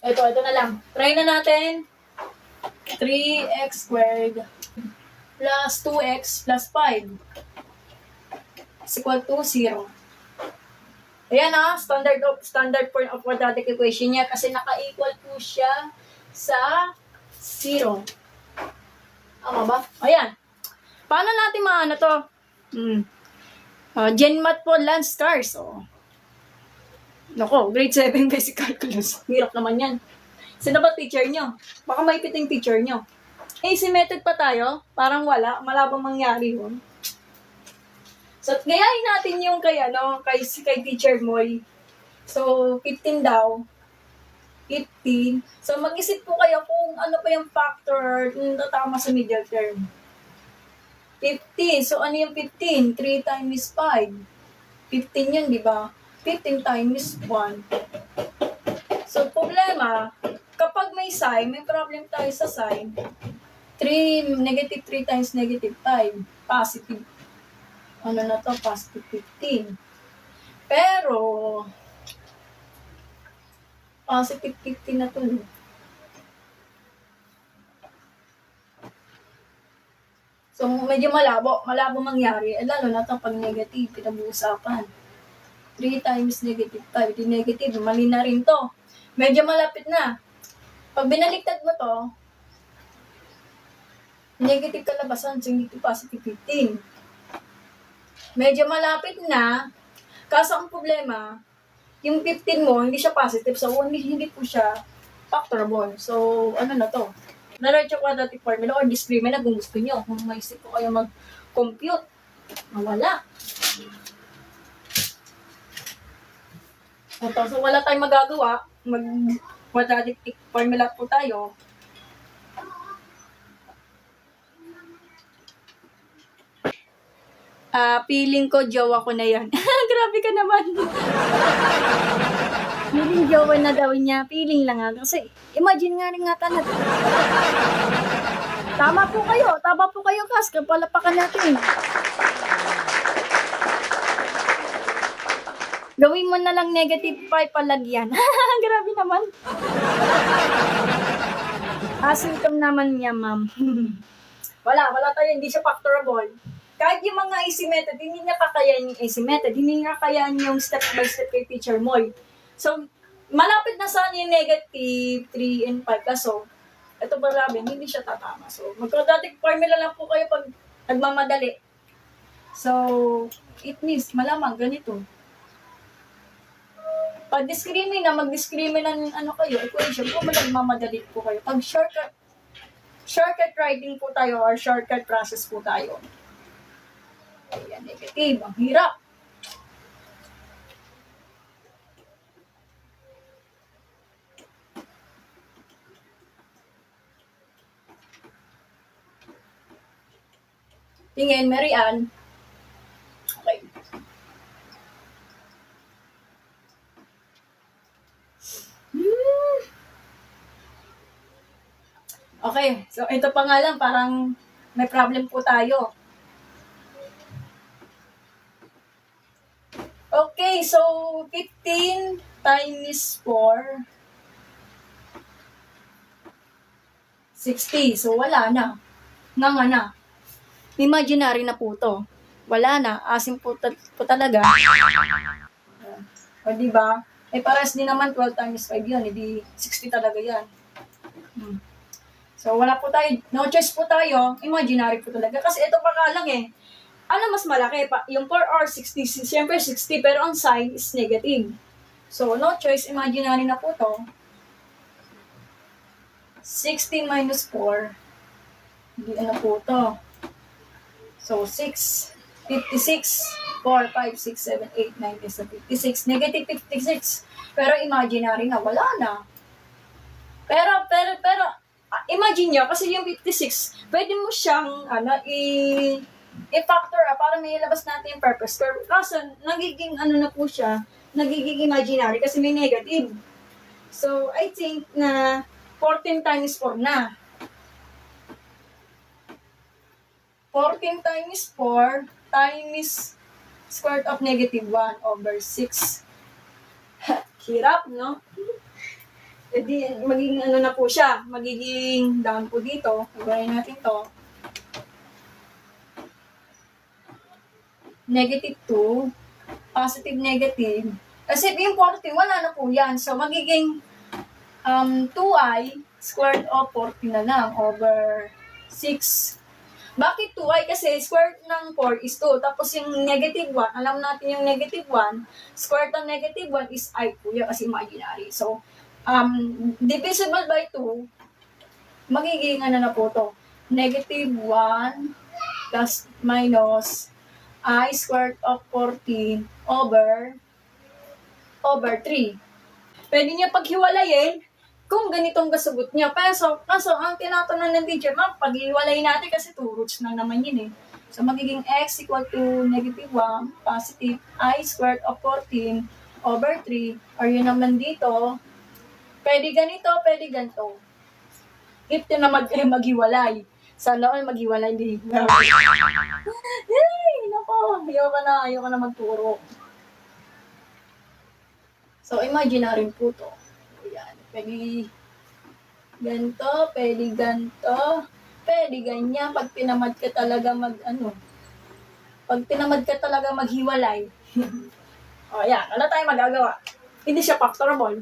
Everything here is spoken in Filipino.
Ito na lang. Try na natin. 3x squared plus 2x plus 5 is equal to 0. Ayan standard form of quadratic equation niya kasi naka-equal po siya sa 0. Tama ba? Ayan. Paano natin maano to? GenMat po, Lance Stars. Nako, grade 7 basic calculus. Hirap naman yan. Sino ba teacher nyo? Baka maipit yung teacher nyo. Asymmetric pa tayo? Parang wala. Malabang mangyari yun. So, gayahin natin yung kay Teacher Moy. So, 15 daw. 15. So, mag-isip po kayo kung ano pa yung factor na tama sa middle term. 15. So, ano yung 15? 3 times 5. 15 yun, di ba? 15 times 1. So, problema, kapag may sign, may problem tayo sa sign. Negative 3 times negative 5. Positive. Ano na to? Positive 15. Pero, positive 15 na to. So, medyo malabo mangyari. Lalo na to pag negative, pinag-uusapan. 3 times negative 5. Di negative, mali na rin to. Medyo malapit na. Pag binaliktad mo to, negative kalabasan, so negative positive 15. Medyo malapit na, kaso ang problema, yung 15 mo, hindi siya positive, so hindi po siya factorable. So, ano na to? Diretso quadratic formula or discriminant kung gusto nyo. Kung maisip ko kayo mag-compute, mawala. So, wala tayong magagawa. Mag-quadratic formula po tayo. Feeling ko jowa ko na yan. Grabe ka naman. Feeling jowa na daw niya. Feeling lang nga. Kasi, imagine nga rin nga talaga. Tama po kayo, Kas. Kapalapakan natin. Gawin mo na lang negative 5 palagyan. Grabe naman. Symptom naman niya, ma'am. wala tayo. Hindi siya factorable. Kahit yung mga asymmetric, hindi niya kakayanin yung asymmetric. Hindi niya kakayanin yung step-by-step kay Teacher Moy. So, malapit na saan yung negative 3 and 5. Kaso, ito marami, hindi siya tatama. So, mag-quadratic formula lang po kayo pag nagmamadali. So, it means, malamang ganito. Pag discriminant na, mag-discriminant kayo, equation, kung nagmamadali po kayo. Pag shortcut writing po tayo or shortcut process po tayo. Ayan, negative. Ang hirap. Tingin, Mary Ann. Okay. Okay, so ito pa nga lang, parang may problem po tayo. Okay, so 15 times 4, 60. So wala na. Nga na. Imaginary na po to. Wala na. Asim po talaga. O diba? Paras din naman 12 times 5 yun. Hindi 60 talaga yan. So wala po tayo. No choice po tayo. Imaginary po talaga. Kasi ito pa nga lang ano mas malaki? Yung 4 or 60, siyempre 60, pero ang sign is negative. So, no choice, imaginary na po to. 60 minus 4, hindi ano po to. So, 6, 56, 4, 5, 6, 7, 8, 9, 10, 56, negative 56. Pero imaginary na, wala na. Pero, imagine nyo, kasi yung 56, pwede mo siyang, i-factor para may labas natin yung purpose curve. Kaso, nagiging na po siya, nagiging imaginary kasi may negative. So, I think na 14 times 4 na. 14 times 4 times square root of negative 1 over 6. Hirap, no? E di, magiging ano na po siya, magiging down po dito. Ibayin natin to. Negative 2, positive negative. Kasi yung 40, wala na po yan. So, magiging 2i squared of 40 na lang over 6. Bakit 2i? Kasi square root ng 4 is 2. Tapos yung negative 1, alam natin yung negative 1, square root ng negative 1 is i po yun kasi imaginary. So, divisible by 2, magiging ano na po to, negative 1 plus minus I squared of 14 over 3. Pwede niya paghiwalayin kung ganitong kasagot niya. Kaso ang tinatanong ng teacher, ma'am, paghiwalayin natin kasi 2 roots na naman yun eh. So, magiging x equal to negative 1 positive I squared of 14 over 3. Or yun naman dito, pwede ganito, pwede ganito. If na maghiwalay. Sana all maghiwalay din. Yay! Nako, ayoko na magturo. So, imaginary po to. Ayan. Pwede ganito, pwede ganito, pwede ganyan. Pag pinamad ka talaga maghiwalay. O, ayan. Ano tayo magagawa? Hindi siya factorable.